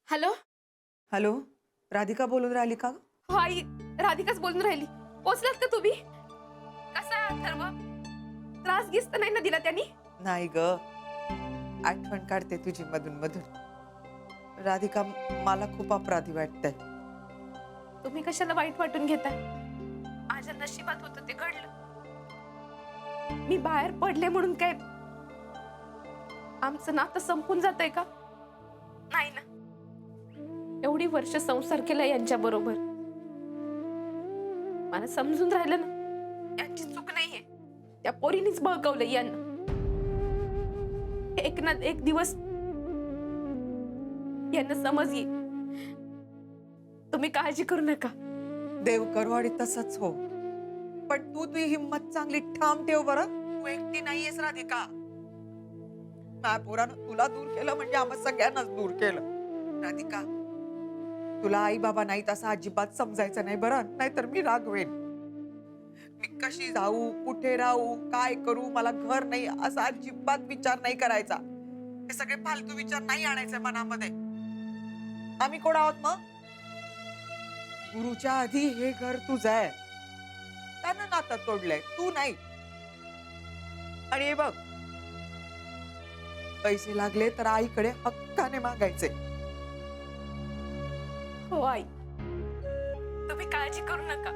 Hello. Hello, Radhika बोलून राहिली का? हो आई, राधिकाच बोलून राहिली. पोचलात का तुम्ही? कसा आहे अथर्व? त्रास गीस तर नाही ना दिला त्यांनी? नाही ग, आठवण काढते तुझी मधून मधून. राधिका, मला खूप अपराधी वाटतंय. तुम्ही कशाला वाईट वाटून घेता? माझ्या नशिबात होतं ते घडलं. मी बाहेर पडले म्हणून काय आमचं नातं संपून जातंय का? नाही ना. एवढी वर्ष संसार केला यांच्या बरोबर. मला समजून राहिलं ना, यांची चूक नाहीये. त्या पोरीनीच बळकवलं यांना. एक ना एक दिवस यांना समज येईल. तुम्ही काळजी करू नका. देव करो आणि तसंच हो. पण तू तुझी हिंमत चांगली ठाम ठेव बरं. तू एकटी नाहीयेस राधिका. माझ्या पोरानं तुला दूर केलं म्हणजे आम्हा सगळ्यांनाच दूर केलं. राधिका, तुला आई बाबा नाहीत असं अजिबात समजायचं नाही बरं, नाहीतर मी रागवेन. मी कशी जाऊ, कुठे राहू, काय करू, मला घर नाही असा अजिबात विचार नाही करायचा. हे सगळे फालतू विचार नाही आणायचे मनामध्ये. आम्ही कोण आहोत मग? गुरुच्या आधी हे घर तुझं आहे. त्यानं नातं तोडलंय, तू नाही. आणि हे बघ, पैसे लागले तर आईकडे हक्काने मागायचे. हो आई, तुम्ही काळजी करू नका.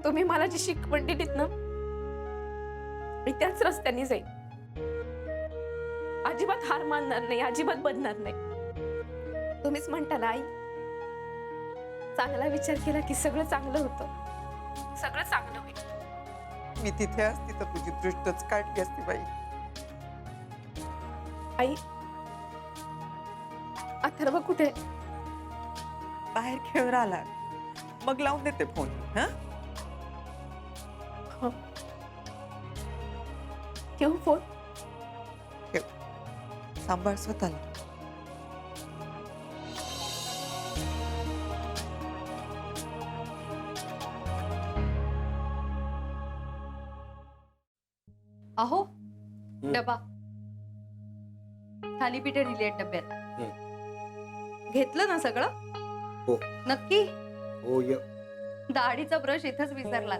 तुम्ही मला जी शिकवण दिलीत ना, मी त्याच रस्त्याने जाईल. अजिबात हार मानणार नाही, अजिबात बदलणार नाही. तुम्हीच म्हणताल आई, चांगला विचार केला की सगळं चांगलं होतं. सगळं चांगलं होईल. मी तिथे असती तर तुझी दृष्टच काढली असती बाई. आई, अथर्व कुठे? बाहेर खेळ आला, मग लावून देते फोन. हा, हो. ठेवू फोन? ठेव. सांभाळ स्वतःला. अहो, डबा थालीपीठे दिली आहेत डब्यात. घेतलं ना सगळं? हो. नक्की? हो य. दाढीचा ब्रश इथंच विसरलात.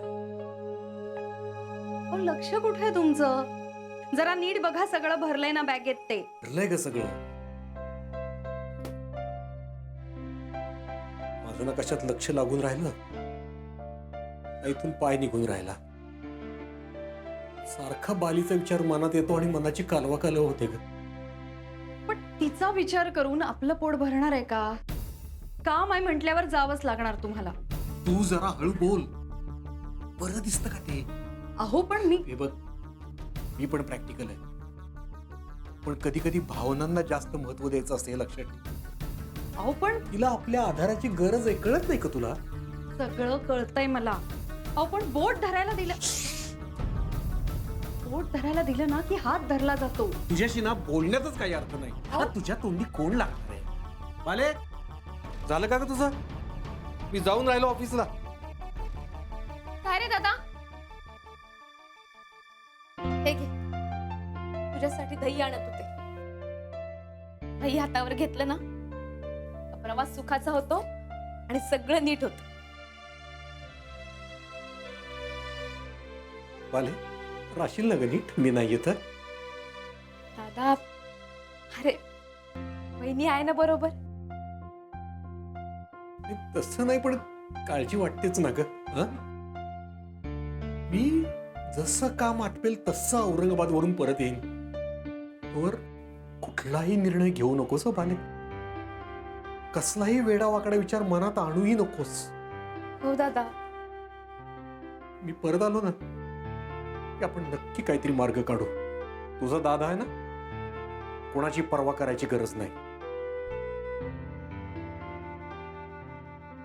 हो, लक्ष कुठे आहे तुमचं? जरा नीट बघा, सगळं भरलंय ना बॅगेत ते. भरलंय का सगळं? माझं ना कशात लक्ष लागून राहिलं, इथून पाय निघून राहिला. सारखा बालीचा विचार मनात येतो आणि मनाची कालवा कालव होते ग. पण तिचा विचार करून आपलं पोट भरणार आहे का? काम आहे म्हटल्यावर जावंच लागणार तुम्हाला. तू जरा हळू बोल, बरं दिसतं का ते? अहो पण मी हे बघ, मी पण प्रॅक्टिकल आहे, पण कधी कधी भावनांना जास्त महत्व द्यायचं असते, हे लक्षात ठेव. अहो पण तिला आपल्या आधाराची गरज आहे, कळत नाही का तुला? सगळं कळतंय मला. अहो पण बोट धरायला दिलं, बोट धरायला दिलं ना की हात धरला जातो. तुझ्याशी ना बोलण्यातच काही अर्थ नाही. आता तुझ्या तोंडी कोण लागणार आहे? बाले, झालं का ग तुझं? मी जाऊन राहिलो ऑफिसला. काय रे दादा? हे घे, तुझ्यासाठी दही आणत होते. दही हातावर घेतलं ना, प्रवास सुखाचा होतो आणि सगळं नीट होतं. बाले, राशील ना ग नीट? मी नाही येत. दादा, अरे वहिनी आहे ना बरोबर? तसं नाही, पण काळजी वाटतेच ना ग. मी जसं काम आटपेल तसं औरंगाबाद वरून परत येईन. वर कुठलाही निर्णय घेऊ नकोस बाले. कसलाही वेडावाकडा विचार मनात आणूही नकोस. हो दादा. मी परत आलो ना की आपण नक्की काहीतरी मार्ग काढू. तुझा दादा आहे ना, कोणाची पर्वा करायची गरज नाही.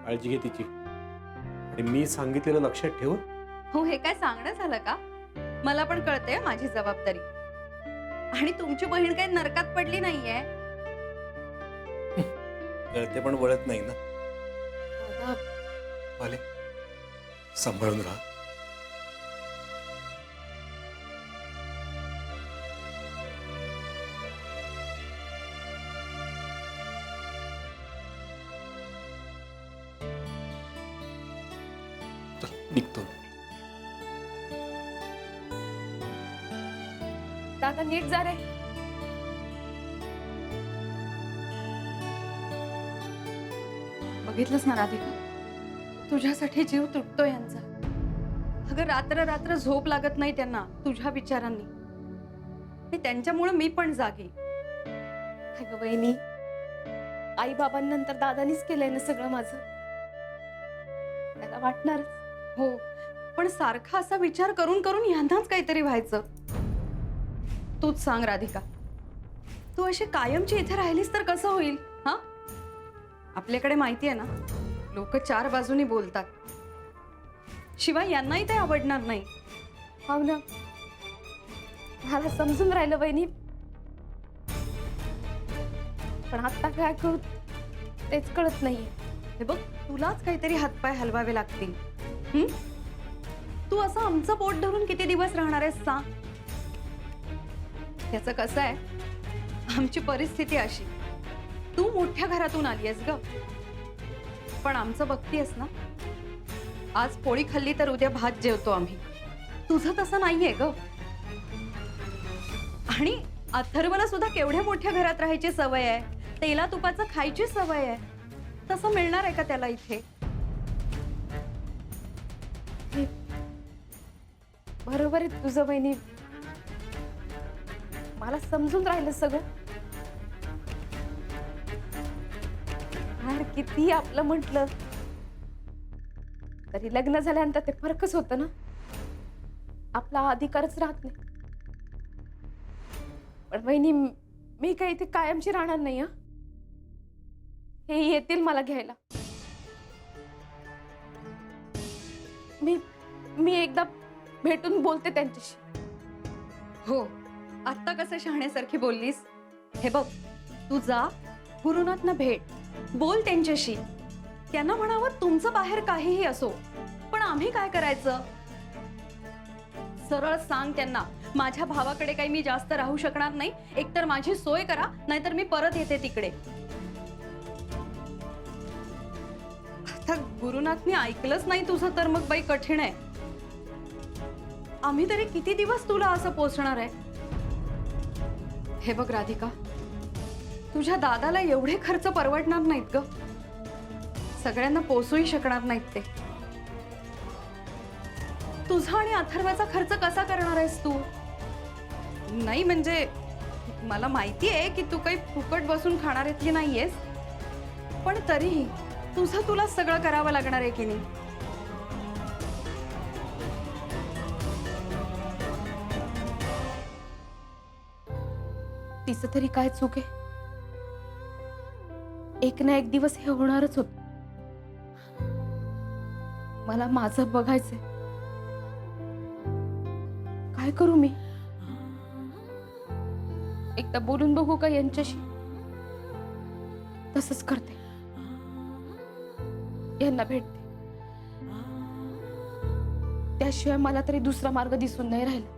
काळजी घे तिची, आणि मी सांगितलेलं लक्षात ठेव. हो, हे काय सांगणं झालं का? मला पण कळते माझी जबाबदारी. आणि तुमची बहीण काही नरकात पडली नाहीये. कळते पण वळत नाही ना. दादा, आले, सांभाळून राहा. निघतो. दादा नीट जा रे. बघितलंस ना राधिका, तुझ्यासाठी जीव तुटतो यांचा. अगं रात्र रात्र झोप लागत नाही त्यांना तुझ्या विचारांनी. आणि त्यांच्यामुळे मी पण जागी. अगं वहिनी, आई बाबांनंतर दादानीच केलंय ना सगळं माझं. त्याला वाटणार. हो, पण सारखा असा विचार करून करून यांनाच काहीतरी व्हायचं. तूच सांग राधिका, तू अशी कायमची इथे राहिलीस तर कसं होईल? हा, आपल्याकडे माहिती आहे ना, लोक चार बाजूनी बोलतात. शिवाय यांनाही ते आवडणार नाही. हो ना, मला समजून राहिलं वहिनी, पण आता काय करू तेच कळत नाहीये. हे बघ, तुलाच काहीतरी हातपाय हलवावे लागतील. तू असं आमचं पोट धरून किती दिवस राहणार आहेस सांग? त्याचं कसं आहे, आमची परिस्थिती अशी. तू मोठ्या घरातून आलीयस ग, पण आमचं बघतीयस ना, आज पोळी खाल्ली तर उद्या भात जेवतो आम्ही. तुझं तसं नाहीये ग. आणि अथर्वला सुद्धा केवढ्या मोठ्या घरात राहायची सवय आहे, तेला तुपाचं खायची सवय आहे. तसं मिळणार आहे का त्याला इथे? बरोबर आहे तुझं वहिनी, मला समजून राहिलं सगळं. यार किती आपलं म्हटलं तरी लग्न झाल्यानंतर ते फरकच होतं ना, आपला अधिकारच राहत नाही. पण वहिनी, मी काही इथे कायमची राहणार नाही. हे येतील मला घ्यायला. मी एकदा भेटून बोलते त्यांच्याशी. हो, आत्ता कसं शहाण्यासारखी बोललीस? हे बघ, तू जा, गुरुनाथना भेट, बोल त्यांच्याशी. त्यांना म्हणावं तुमचं बाहेर काहीही असो, पण आम्ही काय करायचं? सरळ सांग त्यांना, माझ्या भावाकडे काही मी जास्त राहू शकणार नाही. एकतर माझी सोय करा, नाहीतर मी परत येते तिकडे. आता गुरुनाथनी ऐकलंच नाही तुझं तर मग बाई कठीण आहे. आम्ही तरी किती दिवस तुला असं पोचणार आहे? हे बघ राधिका, तुझ्या दादाला एवढे खर्च परवडणार नाहीत ग. सगळ्यांना पोचूही शकणार नाहीत ते. तुझा आणि अथर्वाचा खर्च कसा करणार आहेस तू? नाही म्हणजे मला माहिती आहे की तू काही फुकट बसून खाणाऱ्यातली नाहीयेस, पण तरीही तुझं तुला सगळं करावं लागणार आहे की नाही? तिचं तरी काय चूक आहे? एक ना एक दिवस हे होणारच होत. मला माझं बघायचंय. काय करू मी? एकदा बोलून बघू का यांच्याशी? तसंच करते, यांना भेटते. त्याशिवाय मला तरी दुसरा मार्ग दिसून नाही राहिला.